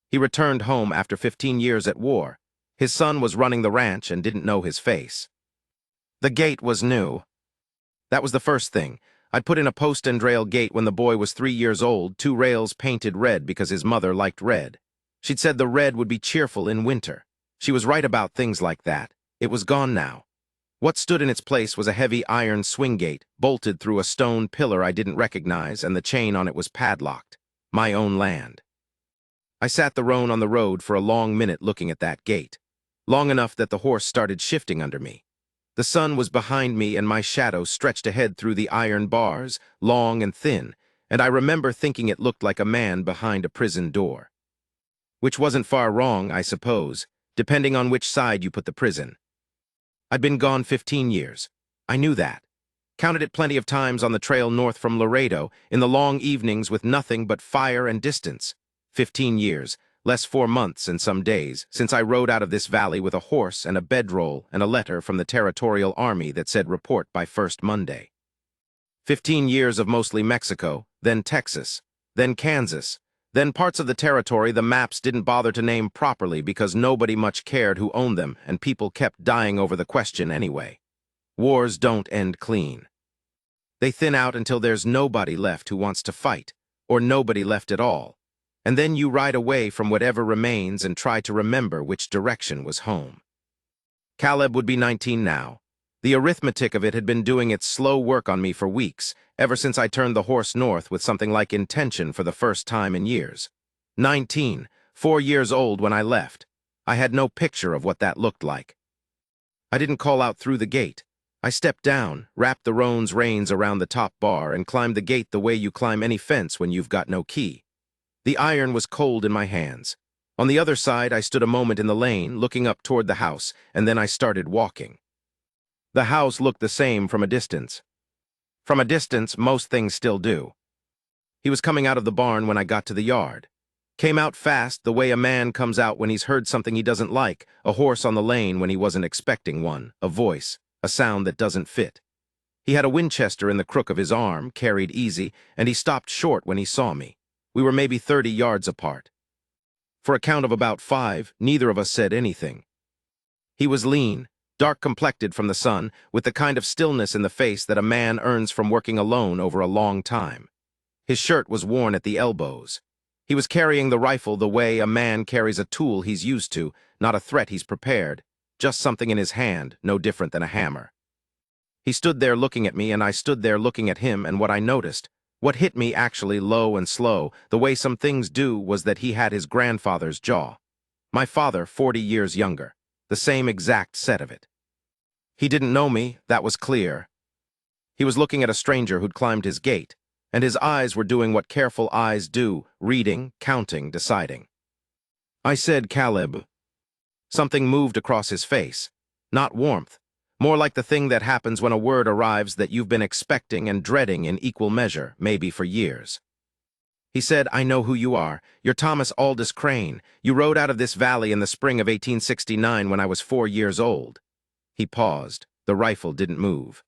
He returned home after 15 years at war. His son was running the ranch and didn't know his face. The gate was new. That was the first thing. I'd put in a post and rail gate when the boy was 3 years old, 2 rails painted red because his mother liked red. She'd said the red would be cheerful in winter. She was right about things like that. It was gone now. What stood in its place was a heavy iron swing gate, bolted through a stone pillar I didn't recognize, and the chain on it was padlocked. My own land. I sat the roan on the road for a long minute looking at that gate. Long enough that the horse started shifting under me. The sun was behind me and my shadow stretched ahead through the iron bars, long and thin, and I remember thinking it looked like a man behind a prison door. Which wasn't far wrong, I suppose, depending on which side you put the prison. I'd been gone 15 years. I knew that. Counted it plenty of times on the trail north from Laredo, in the long evenings with nothing but fire and distance. 15 years, less 4 months and some days, since I rode out of this valley with a horse and a bedroll and a letter from the Territorial Army that said report by first Monday. 15 years of mostly Mexico, then Texas, then Kansas, then parts of the territory the maps didn't bother to name properly because nobody much cared who owned them and people kept dying over the question anyway. Wars don't end clean. They thin out until there's nobody left who wants to fight, or nobody left at all. And then you ride away from whatever remains and try to remember which direction was home. Caleb would be 19 now. The arithmetic of it had been doing its slow work on me for weeks, ever since I turned the horse north with something like intention for the first time in years. 19, 4 years old when I left. I had no picture of what that looked like. I didn't call out through the gate. I stepped down, wrapped the roan's reins around the top bar, and climbed the gate the way you climb any fence when you've got no key. The iron was cold in my hands. On the other side, I stood a moment in the lane, looking up toward the house, and then I started walking. The house looked the same from a distance. From a distance, most things still do. He was coming out of the barn when I got to the yard. Came out fast, the way a man comes out when he's heard something he doesn't like, a horse on the lane when he wasn't expecting one, a voice, a sound that doesn't fit. He had a Winchester in the crook of his arm, carried easy, and he stopped short when he saw me. We were maybe 30 yards apart. For a count of about 5, neither of us said anything. He was lean, dark-complected from the sun, with the kind of stillness in the face that a man earns from working alone over a long time. His shirt was worn at the elbows. He was carrying the rifle the way a man carries a tool he's used to, not a threat he's prepared, just something in his hand, no different than a hammer. He stood there looking at me, and I stood there looking at him, and what I noticed, what hit me actually low and slow, the way some things do, was that he had his grandfather's jaw. My father, 40 years younger, the same exact set of it. He didn't know me, that was clear. He was looking at a stranger who'd climbed his gate, and his eyes were doing what careful eyes do, reading, counting, deciding. I said, "Caleb." Something moved across his face. Not warmth, more like the thing that happens when a word arrives that you've been expecting and dreading in equal measure, maybe for years. He said, "I know who you are. You're Thomas Aldous Crane. You rode out of this valley in the spring of 1869 when I was 4 years old." He paused. The rifle didn't move.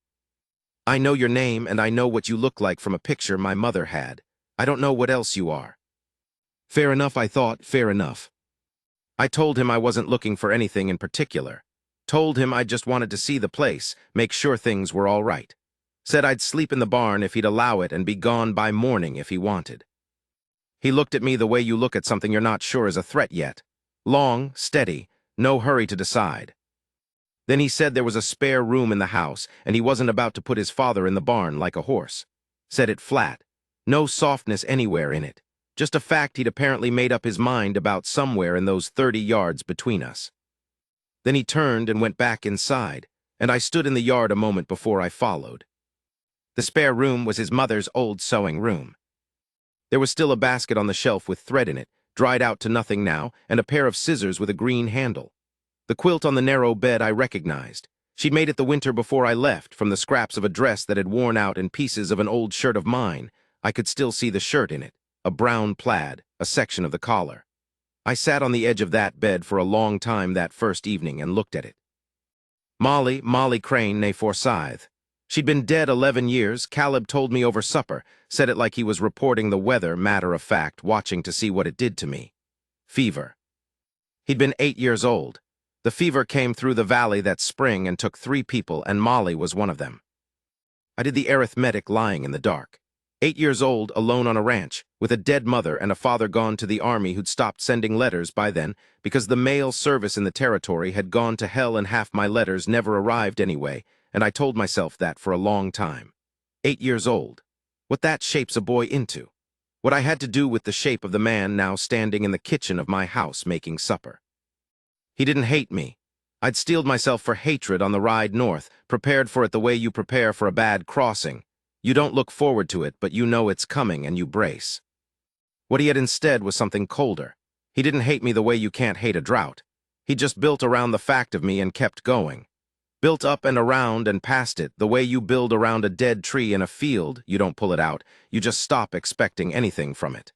"I know your name, and I know what you look like from a picture my mother had. I don't know what else you are." Fair enough, I thought, fair enough. I told him I wasn't looking for anything in particular. Told him I just wanted to see the place, make sure things were all right. Said I'd sleep in the barn if he'd allow it and be gone by morning if he wanted. He looked at me the way you look at something you're not sure is a threat yet. Long, steady, no hurry to decide. Then he said there was a spare room in the house, and he wasn't about to put his father in the barn like a horse. Said it flat. No softness anywhere in it. Just a fact he'd apparently made up his mind about somewhere in those 30 yards between us. Then he turned and went back inside, and I stood in the yard a moment before I followed. The spare room was his mother's old sewing room. There was still a basket on the shelf with thread in it, dried out to nothing now, and a pair of scissors with a green handle. The quilt on the narrow bed I recognized. She'd made it the winter before I left, from the scraps of a dress that had worn out and pieces of an old shirt of mine. I could still see the shirt in it, a brown plaid, a section of the collar. I sat on the edge of that bed for a long time that first evening and looked at it. Molly Crane ne Forsyth. She'd been dead 11 years, Caleb told me over supper, said it like he was reporting the weather, matter of fact, watching to see what it did to me. fever. He'd been 8 years old. The fever came through the valley that spring and took 3 people, and Molly was one of them. I did the arithmetic lying in the dark. 8 years old, alone on a ranch, with a dead mother and a father gone to the army who'd stopped sending letters by then because the mail service in the territory had gone to hell and half my letters never arrived anyway, and I told myself that for a long time. 8 years old. What that shapes a boy into. What I had to do with the shape of the man now standing in the kitchen of my house making supper. He didn't hate me. I'd steeled myself for hatred on the ride north, prepared for it the way you prepare for a bad crossing. You don't look forward to it, but you know it's coming and you brace. What he had instead was something colder. He didn't hate me the way you can't hate a drought. He just built around the fact of me and kept going. Built up and around and past it, the way you build around a dead tree in a field. You don't pull it out, you just stop expecting anything from it.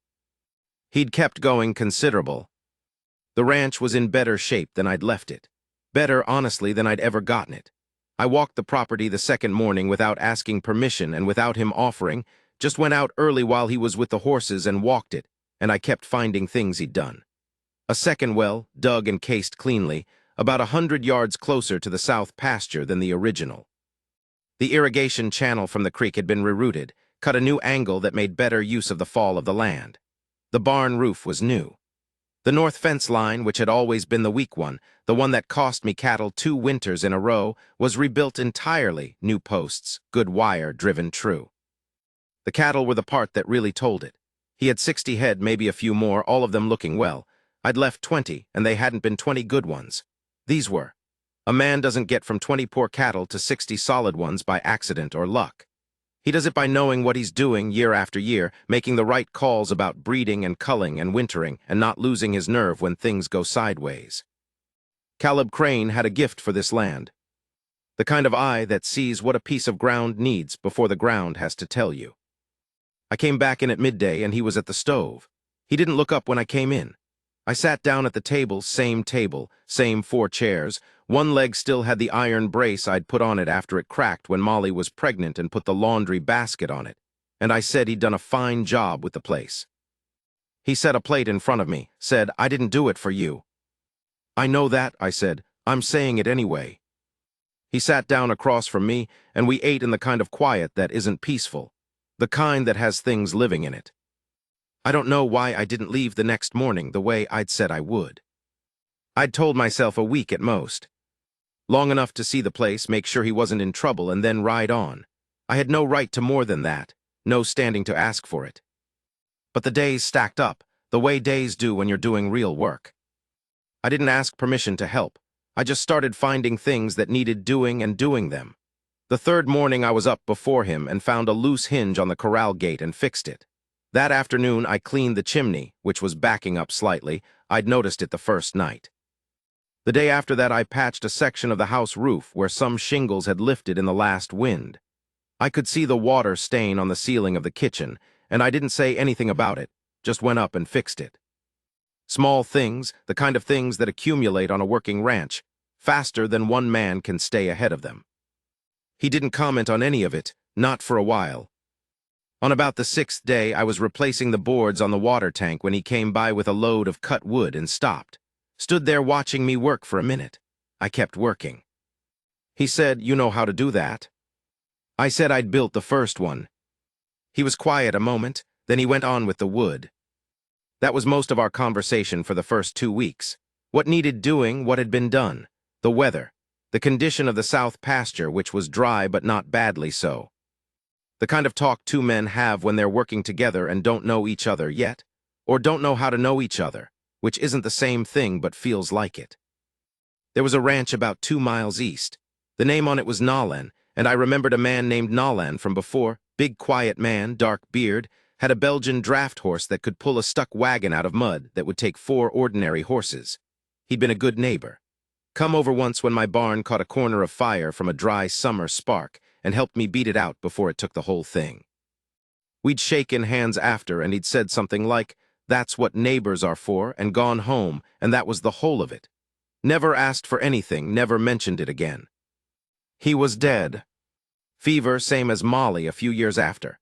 He'd kept going considerable. The ranch was in better shape than I'd left it. Better, honestly, than I'd ever gotten it. I walked the property the second morning without asking permission and without him offering, just went out early while he was with the horses and walked it, and I kept finding things he'd done. A second well, dug and cased cleanly, about 100 yards closer to the south pasture than the original. The irrigation channel from the creek had been rerouted, cut a new angle that made better use of the fall of the land. The barn roof was new. The north fence line, which had always been the weak one, the one that cost me cattle 2 winters in a row, was rebuilt entirely, new posts, good wire driven true. The cattle were the part that really told it. He had 60 head, maybe a few more, all of them looking well. I'd left 20, and they hadn't been 20 good ones. These were. A man doesn't get from 20 poor cattle to 60 solid ones by accident or luck. He does it by knowing what he's doing year after year, making the right calls about breeding and culling and wintering, and not losing his nerve when things go sideways. Caleb Crane had a gift for this land. The kind of eye that sees what a piece of ground needs before the ground has to tell you. I came back in at midday and he was at the stove. He didn't look up when I came in. I sat down at the table, same 4 chairs. One leg still had the iron brace I'd put on it after it cracked when Molly was pregnant and put the laundry basket on it, and I said he'd done a fine job with the place. He set a plate in front of me, said, "I didn't do it for you." "I know that," I said. "I'm saying it anyway." He sat down across from me, and we ate in the kind of quiet that isn't peaceful, the kind that has things living in it. I don't know why I didn't leave the next morning the way I'd said I would. I'd told myself a week at most. Long enough to see the place, make sure he wasn't in trouble, and then ride on. I had no right to more than that, no standing to ask for it. But the days stacked up, the way days do when you're doing real work. I didn't ask permission to help. I just started finding things that needed doing and doing them. The third morning I was up before him and found a loose hinge on the corral gate and fixed it. That afternoon I cleaned the chimney, which was backing up slightly. I'd noticed it the first night. The day after that I patched a section of the house roof where some shingles had lifted in the last wind. I could see the water stain on the ceiling of the kitchen, and I didn't say anything about it, just went up and fixed it. Small things, the kind of things that accumulate on a working ranch, faster than one man can stay ahead of them. He didn't comment on any of it, not for a while. On about the 6th day, I was replacing the boards on the water tank when he came by with a load of cut wood and stopped. Stood there watching me work for a minute. I kept working. He said, "You know how to do that." I said I'd built the first one. He was quiet a moment, then he went on with the wood. That was most of our conversation for the first 2 weeks. What needed doing, what had been done. The weather. The condition of the south pasture, which was dry but not badly so. The kind of talk 2 men have when they're working together and don't know each other yet, or don't know how to know each other, which isn't the same thing but feels like it. There was a ranch about 2 miles east. The name on it was Nolan, and I remembered a man named Nolan from before, big quiet man, dark beard, had a Belgian draft horse that could pull a stuck wagon out of mud that would take 4 ordinary horses. He'd been a good neighbor. Come over once when my barn caught a corner of fire from a dry summer spark and helped me beat it out before it took the whole thing. We'd shaken hands after, and he'd said something like, "That's what neighbors are for," and gone home, and that was the whole of it. Never asked for anything, never mentioned it again. He was dead. Fever, same as Molly a few years after.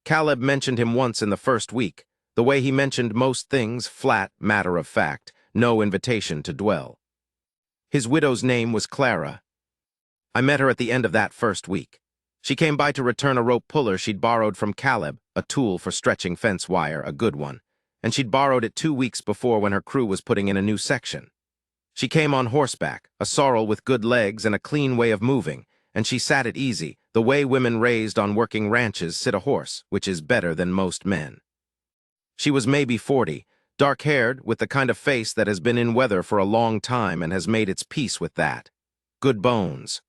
Caleb mentioned him once in the first week. The way he mentioned most things, flat, matter of fact, no invitation to dwell. His widow's name was Clara. I met her at the end of that first week. She came by to return a rope puller she'd borrowed from Caleb, a tool for stretching fence wire, a good one, and she'd borrowed it 2 weeks before when her crew was putting in a new section. She came on horseback, a sorrel with good legs and a clean way of moving, and she sat it easy, the way women raised on working ranches sit a horse, which is better than most men. She was maybe 40, dark-haired, with the kind of face that has been in weather for a long time and has made its peace with that. Good bones.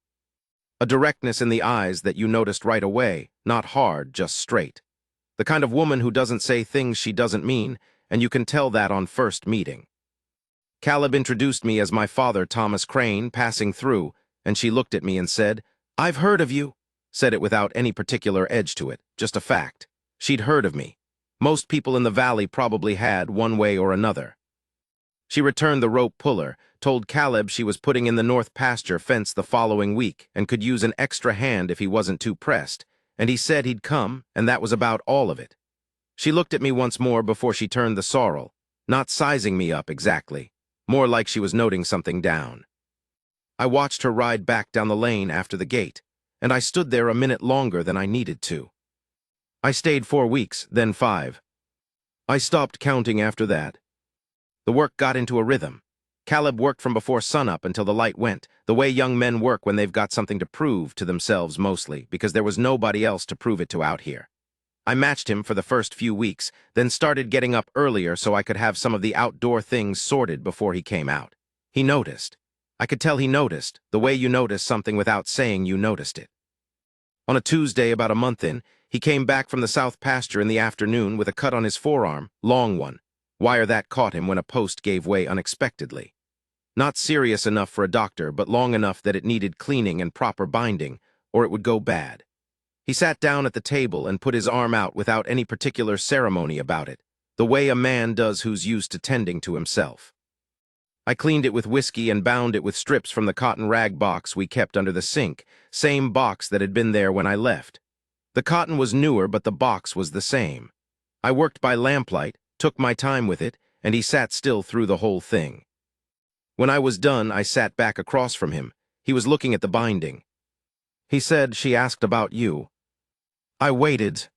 A directness in the eyes that you noticed right away, not hard, just straight. The kind of woman who doesn't say things she doesn't mean, and you can tell that on first meeting. Caleb introduced me as my father, Thomas Crane, passing through, and she looked at me and said, "I've heard of you." Said it without any particular edge to it, just a fact. She'd heard of me. Most people in the valley probably had, one way or another. She returned the rope puller, told Caleb she was putting in the north pasture fence the following week and could use an extra hand if he wasn't too pressed, and he said he'd come, and that was about all of it. She looked at me once more before she turned the sorrel, not sizing me up exactly, more like she was noting something down. I watched her ride back down the lane after the gate, and I stood there a minute longer than I needed to. I stayed 4 weeks, then 5. I stopped counting after that. The work got into a rhythm. Caleb worked from before sunup until the light went, the way young men work when they've got something to prove to themselves mostly, because there was nobody else to prove it to out here. I matched him for the first few weeks, then started getting up earlier so I could have some of the outdoor things sorted before he came out. He noticed. I could tell he noticed, the way you notice something without saying you noticed it. On a Tuesday about a month in, he came back from the south pasture in the afternoon with a cut on his forearm, long one, wire that caught him when a post gave way unexpectedly. Not serious enough for a doctor, but long enough that it needed cleaning and proper binding, or it would go bad. He sat down at the table and put his arm out without any particular ceremony about it, the way a man does who's used to tending to himself. I cleaned it with whiskey and bound it with strips from the cotton rag box we kept under the sink, same box that had been there when I left. The cotton was newer, but the box was the same. I worked by lamplight, took my time with it, and he sat still through the whole thing. When I was done, I sat back across from him. He was looking at the binding. He said she asked about you. I waited.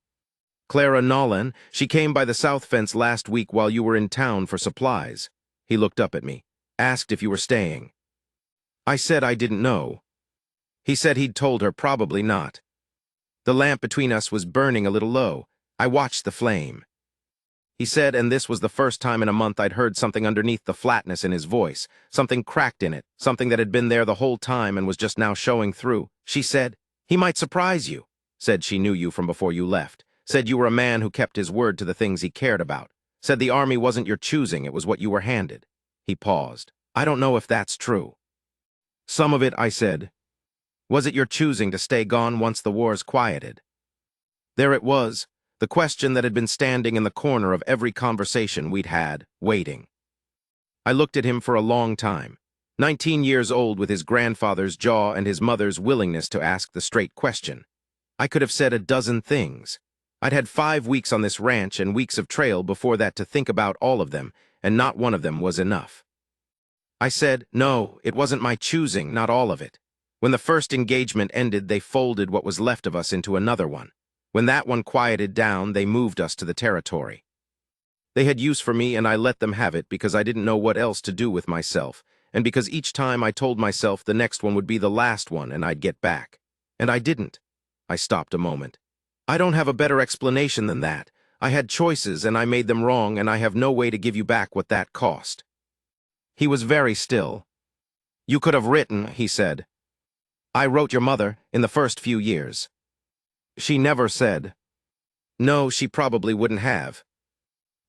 Clara Nolan, she came by the south fence last week while you were in town for supplies. He looked up at me, asked if you were staying. I said I didn't know. He said he'd told her probably not. The lamp between us was burning a little low. I watched the flame. He said, and this was the first time in a month I'd heard something underneath the flatness in his voice, something cracked in it, something that had been there the whole time and was just now showing through. She said, "He might surprise you." Said she knew you from before you left. Said you were a man who kept his word to the things he cared about. Said the army wasn't your choosing, it was what you were handed. He paused. I don't know if that's true. Some of it, I said. Was it your choosing to stay gone once the war's quieted? There it was, the question that had been standing in the corner of every conversation we'd had, waiting. I looked at him for a long time, 19 years old with his grandfather's jaw and his mother's willingness to ask the straight question. I could have said a dozen things. I'd had 5 weeks on this ranch and weeks of trail before that to think about all of them, and not one of them was enough. I said, no, it wasn't my choosing, not all of it. When the first engagement ended, they folded what was left of us into another one. When that one quieted down, they moved us to the territory. They had use for me and I let them have it because I didn't know what else to do with myself, and because each time I told myself the next one would be the last one and I'd get back. And I didn't. I stopped a moment. I don't have a better explanation than that. I had choices and I made them wrong and I have no way to give you back what that cost. He was very still. You could have written, he said. I wrote your mother in the first few years. She never said. No, she probably wouldn't have.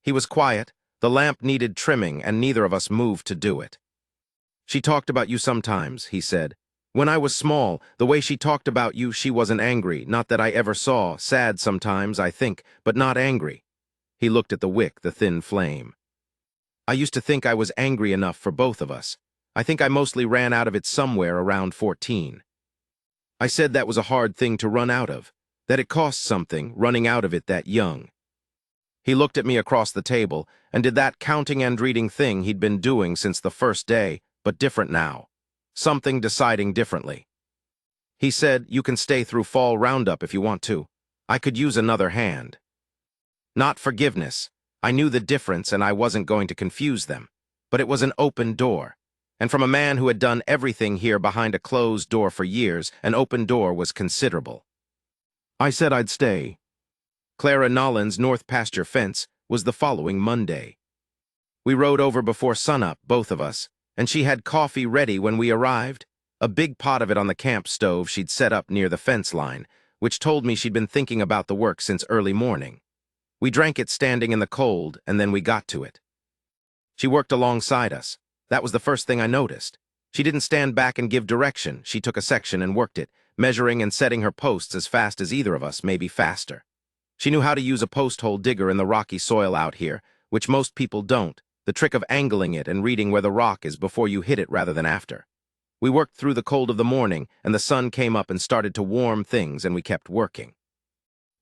He was quiet. The lamp needed trimming and neither of us moved to do it. She talked about you sometimes, he said. When I was small, the way she talked about you, she wasn't angry, not that I ever saw, sad sometimes, I think, but not angry. He looked at the wick, the thin flame. I used to think I was angry enough for both of us. I think I mostly ran out of it somewhere around 14. I said that was a hard thing to run out of, that it cost something, running out of it that young. He looked at me across the table and did that counting and reading thing he'd been doing since the first day, but different now. Something deciding differently. He said, "You can stay through fall roundup if you want to. I could use another hand." Not forgiveness. I knew the difference and I wasn't going to confuse them. But it was an open door. And from a man who had done everything here behind a closed door for years, an open door was considerable. I said I'd stay. Clara Nolan's north pasture fence was the following Monday. We rode over before sunup, both of us, and she had coffee ready when we arrived, a big pot of it on the camp stove she'd set up near the fence line, which told me she'd been thinking about the work since early morning. We drank it standing in the cold, and then we got to it. She worked alongside us. That was the first thing I noticed. She didn't stand back and give direction. She took a section and worked it, measuring and setting her posts as fast as either of us, maybe faster. She knew how to use a post hole digger in the rocky soil out here, which most people don't, the trick of angling it and reading where the rock is before you hit it rather than after. We worked through the cold of the morning, and the sun came up and started to warm things, and we kept working.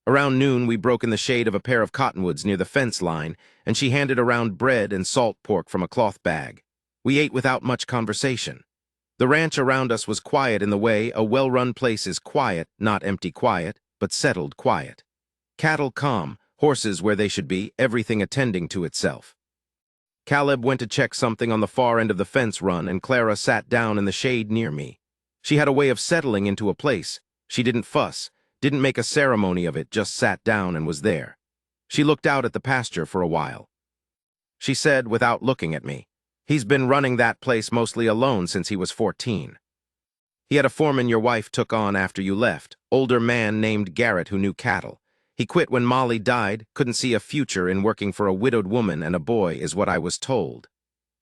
Around noon, we broke in the shade of a pair of cottonwoods near the fence line, and she handed around bread and salt pork from a cloth bag. We ate without much conversation. The ranch around us was quiet in the way a well-run place is quiet, not empty quiet, but settled quiet. Cattle calm, horses where they should be, everything attending to itself. Caleb went to check something on the far end of the fence run, and Clara sat down in the shade near me. She had a way of settling into a place. She didn't fuss, didn't make a ceremony of it, just sat down and was there. She looked out at the pasture for a while. She said, without looking at me, "He's been running that place mostly alone since he was 14. He had a foreman your wife took on after you left, older man named Garrett who knew cattle. He quit when Molly died, couldn't see a future in working for a widowed woman and a boy, is what I was told.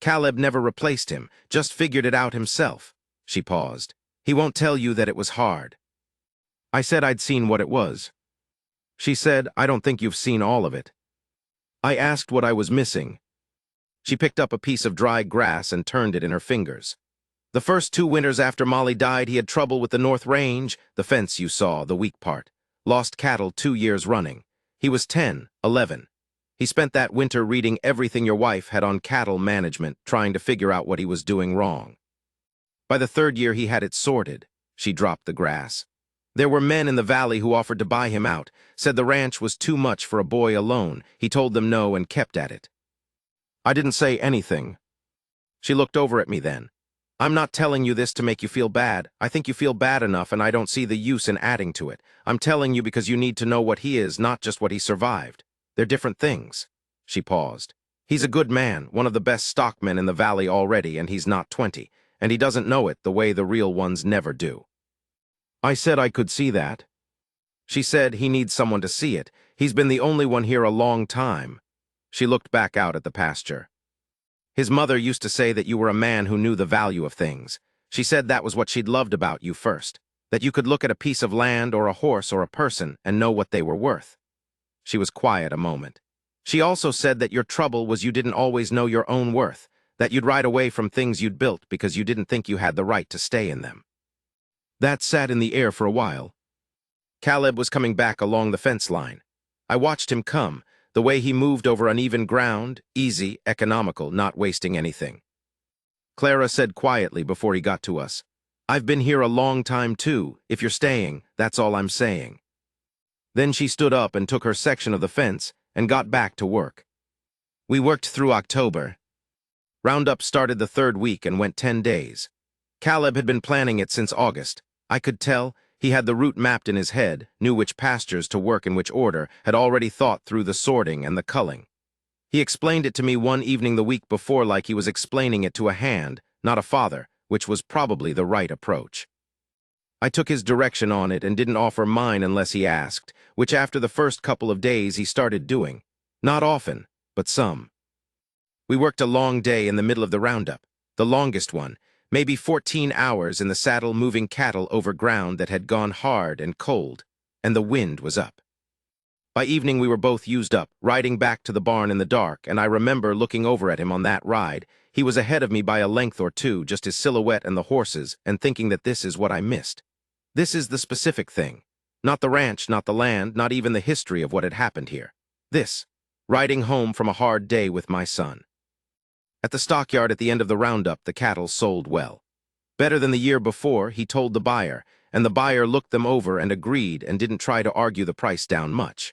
Caleb never replaced him, just figured it out himself." She paused. "He won't tell you that it was hard." I said I'd seen what it was. She said, "I don't think you've seen all of it." I asked what I was missing. She picked up a piece of dry grass and turned it in her fingers. "The first 2 winters after Molly died, he had trouble with the North Range, the fence you saw, the weak part. Lost cattle 2 years running. He was 10, 11. He spent that winter reading everything your wife had on cattle management, trying to figure out what he was doing wrong. By the 3rd year, he had it sorted." She dropped the grass. "There were men in the valley who offered to buy him out, said the ranch was too much for a boy alone. He told them no and kept at it." I didn't say anything. She looked over at me then. "I'm not telling you this to make you feel bad. I think you feel bad enough and I don't see the use in adding to it. I'm telling you because you need to know what he is, not just what he survived. They're different things." She paused. "He's a good man, one of the best stockmen in the valley already, and he's not 20, and he doesn't know it the way the real ones never do." I said I could see that. She said he needs someone to see it. He's been the only one here a long time. She looked back out at the pasture. "His mother used to say that you were a man who knew the value of things. She said that was what she'd loved about you first, that you could look at a piece of land or a horse or a person and know what they were worth." She was quiet a moment. "She also said that your trouble was you didn't always know your own worth, that you'd ride away from things you'd built because you didn't think you had the right to stay in them." That sat in the air for a while. Caleb was coming back along the fence line. I watched him come, the way he moved over uneven ground, easy, economical, not wasting anything. Clara said quietly before he got to us, "I've been here a long time too. If you're staying, that's all I'm saying." Then she stood up and took her section of the fence and got back to work. We worked through October. Roundup started the 3rd week and went 10 days. Caleb had been planning it since August. I could tell. He had the route mapped in his head, knew which pastures to work in which order, had already thought through the sorting and the culling. He explained it to me one evening the week before like he was explaining it to a hand, not a father, which was probably the right approach. I took his direction on it and didn't offer mine unless he asked, which after the first couple of days he started doing. Not often, but some. We worked a long day in the middle of the roundup, the longest one, maybe 14 hours in the saddle moving cattle over ground that had gone hard and cold, and the wind was up. By evening we were both used up, riding back to the barn in the dark, and I remember looking over at him on that ride. He was ahead of me by a length or two, just his silhouette and the horses, and thinking that this is what I missed. This is the specific thing. Not the ranch, not the land, not even the history of what had happened here. This, riding home from a hard day with my son. At the stockyard at the end of the roundup, the cattle sold well. Better than the year before, he told the buyer, and the buyer looked them over and agreed and didn't try to argue the price down much.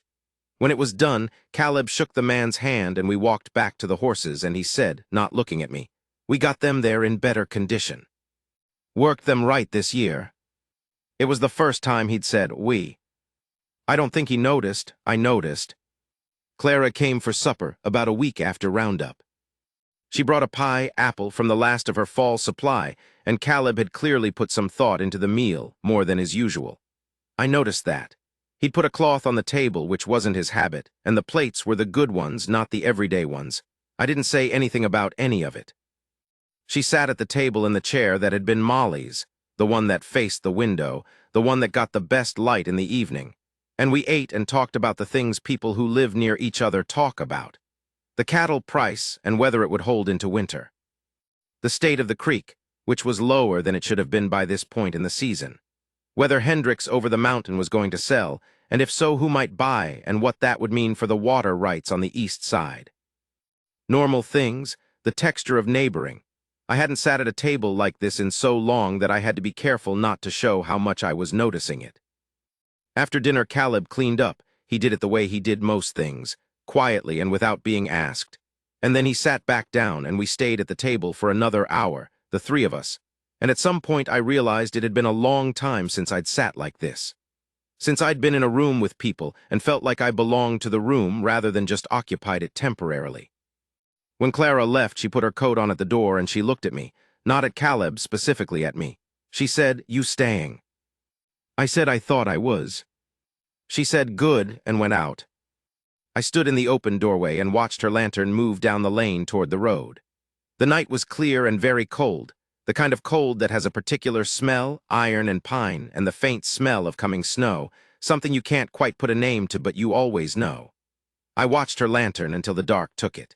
When it was done, Caleb shook the man's hand and we walked back to the horses, and he said, not looking at me, "We got them there in better condition. Worked them right this year." It was the first time he'd said we. I don't think he noticed. I noticed. Clara came for supper about a week after roundup. She brought a pie apple from the last of her fall supply, and Caleb had clearly put some thought into the meal, more than is usual. I noticed that. He'd put a cloth on the table, which wasn't his habit, and the plates were the good ones, not the everyday ones. I didn't say anything about any of it. She sat at the table in the chair that had been Molly's, the one that faced the window, the one that got the best light in the evening, and we ate and talked about the things people who live near each other talk about. The cattle price and whether it would hold into winter. The state of the creek, which was lower than it should have been by this point in the season. Whether Hendricks over the mountain was going to sell, and if so, who might buy, and what that would mean for the water rights on the east side. Normal things, the texture of neighboring. I hadn't sat at a table like this in so long that I had to be careful not to show how much I was noticing it. After dinner, Caleb cleaned up. He did it the way he did most things, quietly and without being asked. And then he sat back down, and we stayed at the table for another hour, the three of us. And at some point I realized it had been a long time since I'd sat like this. Since I'd been in a room with people and felt like I belonged to the room rather than just occupied it temporarily. When Clara left, she put her coat on at the door and she looked at me, not at Caleb, specifically at me. She said, "You staying?" I said I thought I was. She said, "Good," and went out. I stood in the open doorway and watched her lantern move down the lane toward the road. The night was clear and very cold, the kind of cold that has a particular smell, iron and pine, and the faint smell of coming snow, something you can't quite put a name to but you always know. I watched her lantern until the dark took it.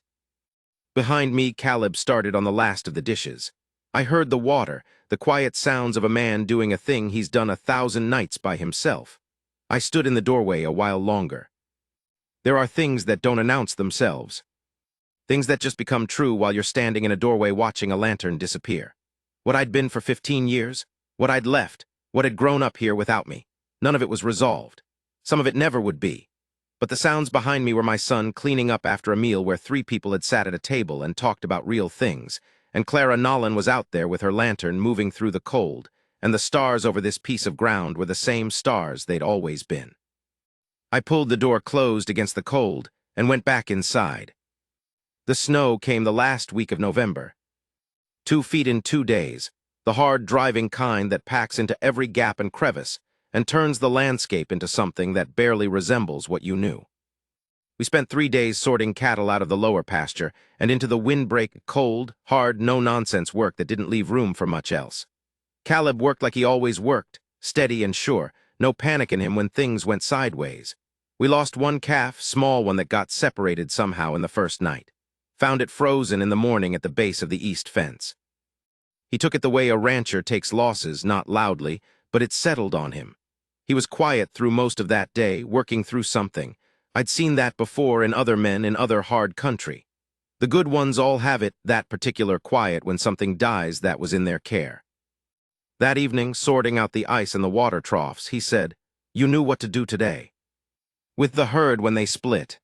Behind me, Caleb started on the last of the dishes. I heard the water, the quiet sounds of a man doing a thing he's done 1,000 nights by himself. I stood in the doorway a while longer. There are things that don't announce themselves. Things that just become true while you're standing in a doorway watching a lantern disappear. What I'd been for 15 years, what I'd left, what had grown up here without me. None of it was resolved. Some of it never would be. But the sounds behind me were my son cleaning up after a meal where 3 people had sat at a table and talked about real things, and Clara Nolan was out there with her lantern moving through the cold, and the stars over this piece of ground were the same stars they'd always been. I pulled the door closed against the cold and went back inside. The snow came the last week of November. 2 feet in 2 days, the hard driving kind that packs into every gap and crevice and turns the landscape into something that barely resembles what you knew. We spent 3 days sorting cattle out of the lower pasture and into the windbreak, cold, hard, no-nonsense work that didn't leave room for much else. Caleb worked like he always worked, steady and sure, no panic in him when things went sideways. We lost 1 calf, small one that got separated somehow in the first night. Found it frozen in the morning at the base of the east fence. He took it the way a rancher takes losses, not loudly, but it settled on him. He was quiet through most of that day, working through something. I'd seen that before in other men in other hard country. The good ones all have it, that particular quiet when something dies that was in their care. That evening, sorting out the ice in the water troughs, he said, "You knew what to do today." With the herd when they split.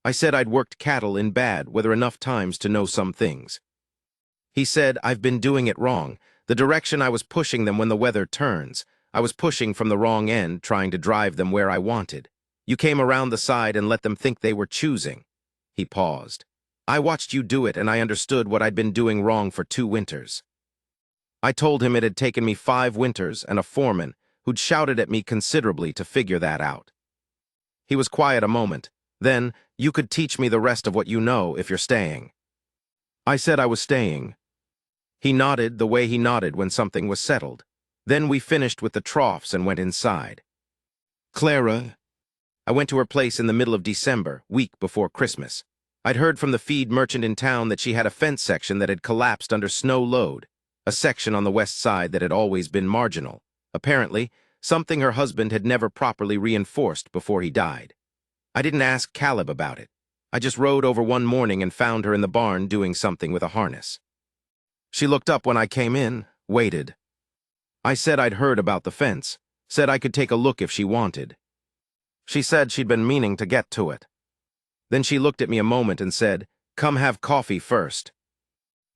I said I'd worked cattle in bad weather enough times to know some things. He said, "I've been doing it wrong. The direction I was pushing them when the weather turns. I was pushing from the wrong end, trying to drive them where I wanted. You came around the side and let them think they were choosing." He paused. "I watched you do it, and I understood what I'd been doing wrong for 2 winters. I told him it had taken me 5 winters and a foreman who'd shouted at me considerably to figure that out. He was quiet a moment. Then, "You could teach me the rest of what you know if you're staying." I said I was staying. He nodded the way he nodded when something was settled. Then we finished with the troughs and went inside. Clara. I went to her place in the middle of December, week before Christmas. I'd heard from the feed merchant in town that she had a fence section that had collapsed under snow load, a section on the west side that had always been marginal. Apparently, something her husband had never properly reinforced before he died. I didn't ask Caleb about it. I just rode over one morning and found her in the barn doing something with a harness. She looked up when I came in, waited. I said I'd heard about the fence, said I could take a look if she wanted. She said she'd been meaning to get to it. Then she looked at me a moment and said, "Come have coffee first."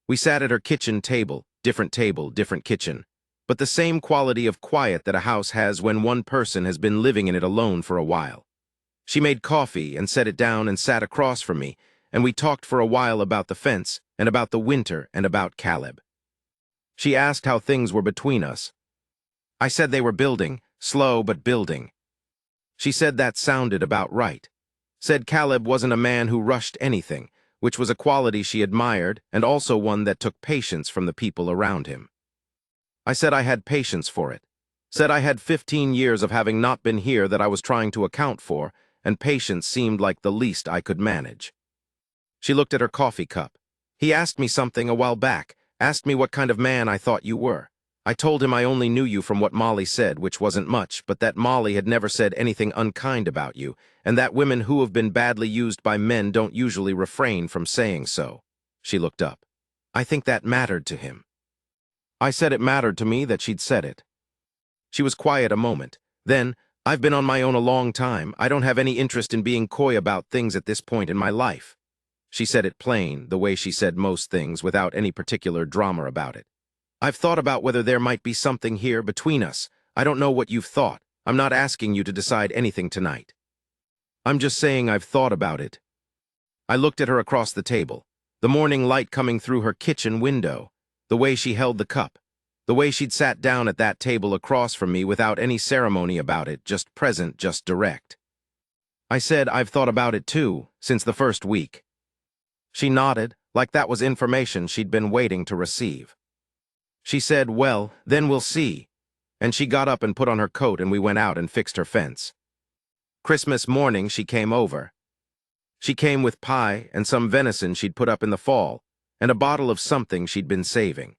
We sat at her kitchen table, different kitchen, but the same quality of quiet that a house has when one person has been living in it alone for a while. She made coffee and set it down and sat across from me, and we talked for a while about the fence and about the winter and about Caleb. She asked how things were between us. I said they were building, slow but building. She said that sounded about right. Said Caleb wasn't a man who rushed anything, which was a quality she admired and also one that took patience from the people around him. I said I had patience for it. Said I had 15 years of having not been here that I was trying to account for, and patience seemed like the least I could manage. She looked at her coffee cup. "He asked me something a while back, asked me what kind of man I thought you were. I told him I only knew you from what Molly said, which wasn't much, but that Molly had never said anything unkind about you, and that women who have been badly used by men don't usually refrain from saying so." She looked up. I think that mattered to him. I said it mattered to me that she'd said it. She was quiet a moment. Then, "I've been on my own a long time. I don't have any interest in being coy about things at this point in my life." She said it plain, the way she said most things, without any particular drama about it. "I've thought about whether there might be something here between us. I don't know what you've thought. I'm not asking you to decide anything tonight. I'm just saying I've thought about it." I looked at her across the table, the morning light coming through her kitchen window, the way she held the cup, the way she'd sat down at that table across from me without any ceremony about it, just present, just direct. I said, "I've thought about it too, since the first week." She nodded, like that was information she'd been waiting to receive. She said, "Well, then we'll see." And she got up and put on her coat and we went out and fixed her fence. Christmas morning she came over. She came with pie and some venison she'd put up in the fall, and a bottle of something she'd been saving.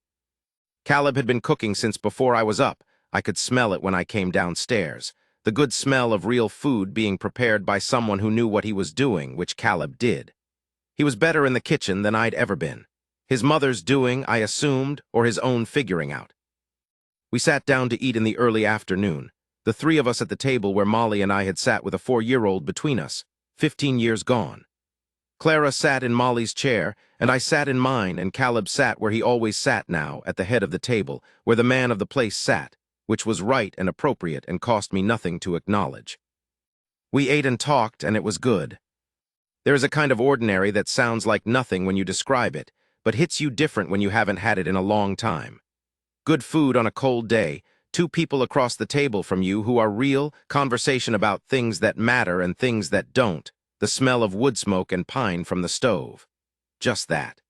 Caleb had been cooking since before I was up. I could smell it when I came downstairs, the good smell of real food being prepared by someone who knew what he was doing, which Caleb did. He was better in the kitchen than I'd ever been. His mother's doing, I assumed, or his own figuring out. We sat down to eat in the early afternoon, the three of us at the table where Molly and I had sat with a 4-year-old between us, 15 years gone. Clara sat in Molly's chair, and I sat in mine, and Caleb sat where he always sat now, at the head of the table, where the man of the place sat, which was right and appropriate and cost me nothing to acknowledge. We ate and talked, and it was good. There is a kind of ordinary that sounds like nothing when you describe it, but hits you different when you haven't had it in a long time. Good food on a cold day, two people across the table from you who are real, conversation about things that matter and things that don't, the smell of wood smoke and pine from the stove. Just that.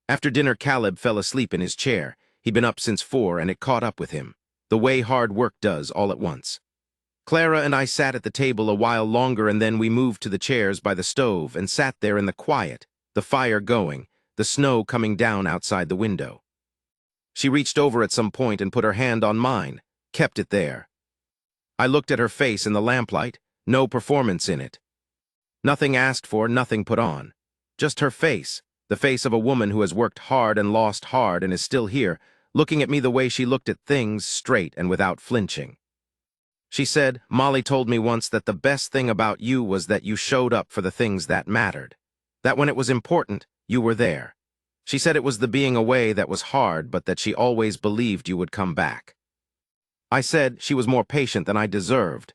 After dinner, Caleb fell asleep in his chair. He'd been up since 4 and it caught up with him, the way hard work does all at once. Clara and I sat at the table a while longer, and then we moved to the chairs by the stove and sat there in the quiet, the fire going, the snow coming down outside the window. She reached over at some point and put her hand on mine, kept it there. I looked at her face in the lamplight, no performance in it. Nothing asked for, nothing put on. Just her face, the face of a woman who has worked hard and lost hard and is still here, looking at me the way she looked at things, straight and without flinching. She said, "Molly told me once that the best thing about you was that you showed up for the things that mattered. That when it was important, you were there. She said it was the being away that was hard, but that she always believed you would come back." I said she was more patient than I deserved.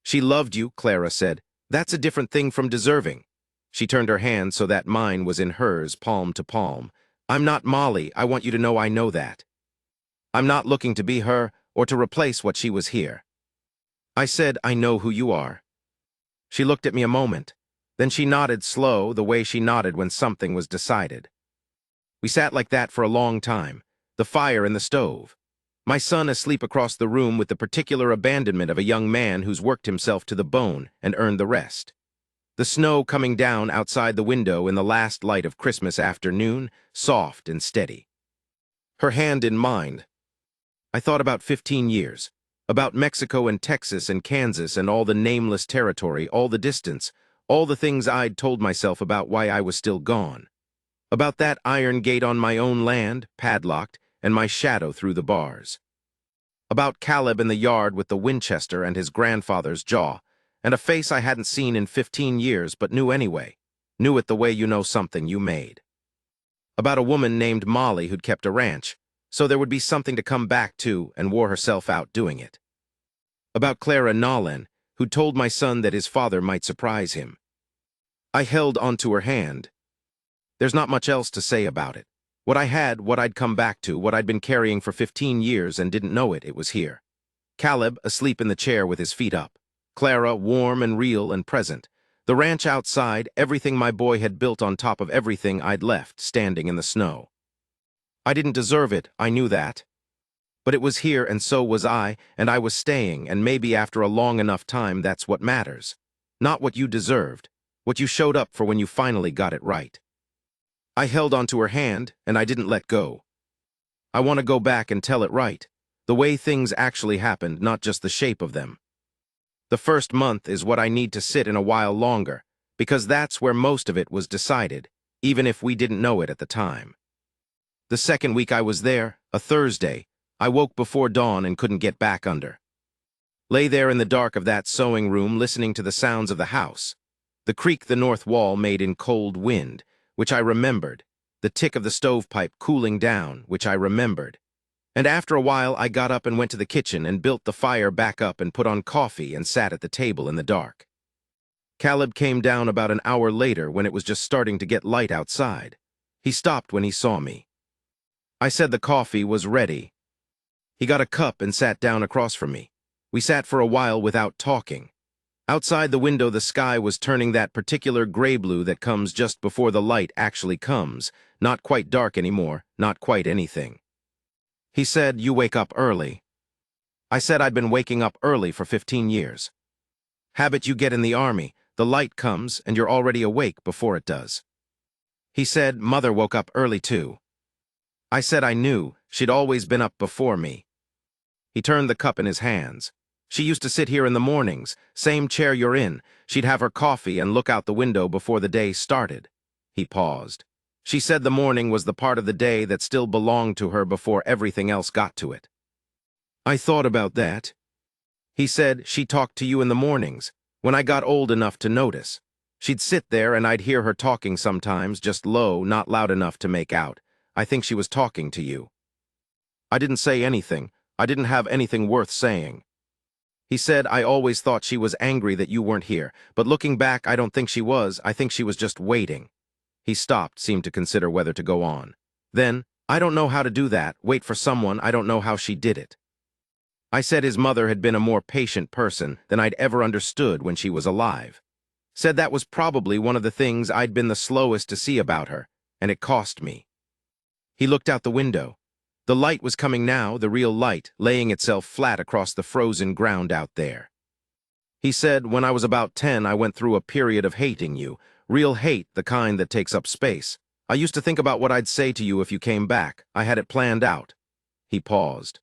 "She loved you," Clara said. "That's a different thing from deserving." She turned her hand so that mine was in hers, palm to palm. "I'm not Molly. I want you to know I know that. I'm not looking to be her or to replace what she was here." I said, "I know who you are." She looked at me a moment. Then she nodded slow, the way she nodded when something was decided. We sat like that for a long time, the fire in the stove. My son asleep across the room with the particular abandonment of a young man who's worked himself to the bone and earned the rest. The snow coming down outside the window in the last light of Christmas afternoon, soft and steady. Her hand in mine. I thought about 15 years, about Mexico and Texas and Kansas and all the nameless territory, all the distance, All the things I'd told myself about why I was still gone. About that iron gate on my own land, padlocked, and my shadow through the bars. About Caleb in the yard with the Winchester and his grandfather's jaw, and a face I hadn't seen in 15 years but knew anyway. Knew it the way you know something you made. About a woman named Molly who'd kept a ranch, so there would be something to come back to and wore herself out doing it. About Clara Nolan, who'd told my son that his father might surprise him. I held onto her hand. There's not much else to say about it. What I had, what I'd come back to, what I'd been carrying for 15 years and didn't know it was here. Caleb, asleep in the chair with his feet up. Clara, warm and real and present. The ranch outside, everything my boy had built on top of everything I'd left, standing in the snow. I didn't deserve it, I knew that. But it was here and so was I, and I was staying, and maybe after a long enough time that's what matters. Not what you deserved, what you showed up for when you finally got it right. I held onto her hand, and I didn't let go. I want to go back and tell it right, the way things actually happened, not just the shape of them. The first month is what I need to sit in a while longer, because that's where most of it was decided, even if we didn't know it at the time. The second week I was there, a Thursday, I woke before dawn and couldn't get back under. Lay there in the dark of that sewing room listening to the sounds of the house. The creak the north wall made in cold wind, which I remembered, the tick of the stovepipe cooling down, which I remembered. And after a while I got up and went to the kitchen and built the fire back up and put on coffee and sat at the table in the dark. Caleb came down about an hour later when it was just starting to get light outside. He stopped when he saw me. I said the coffee was ready. He got a cup and sat down across from me. We sat for a while without talking. Outside the window the sky was turning that particular gray-blue that comes just before the light actually comes, not quite dark anymore, not quite anything. He said, "You wake up early." I said I'd been waking up early for 15 years. Habit you get in the army, the light comes and you're already awake before it does. He said, "Mother woke up early too." I said I knew, she'd always been up before me. He turned the cup in his hands. She used to sit here in the mornings, same chair you're in. She'd have her coffee and look out the window before the day started. He paused. She said the morning was the part of the day that still belonged to her before everything else got to it. I thought about that. He said, "She talked to you in the mornings, when I got old enough to notice. She'd sit there and I'd hear her talking sometimes, just low, not loud enough to make out. I think she was talking to you." I didn't say anything. I didn't have anything worth saying. He said, "I always thought she was angry that you weren't here, but looking back, I don't think she was. I think she was just waiting." He stopped, seemed to consider whether to go on. Then, "I don't know how to do that, wait for someone, I don't know how she did it." I said his mother had been a more patient person than I'd ever understood when she was alive. Said that was probably one of the things I'd been the slowest to see about her, and it cost me. He looked out the window. The light was coming now, the real light, laying itself flat across the frozen ground out there. He said, "When I was about 10, I went through a period of hating you. Real hate, the kind that takes up space. I used to think about what I'd say to you if you came back. I had it planned out." He paused.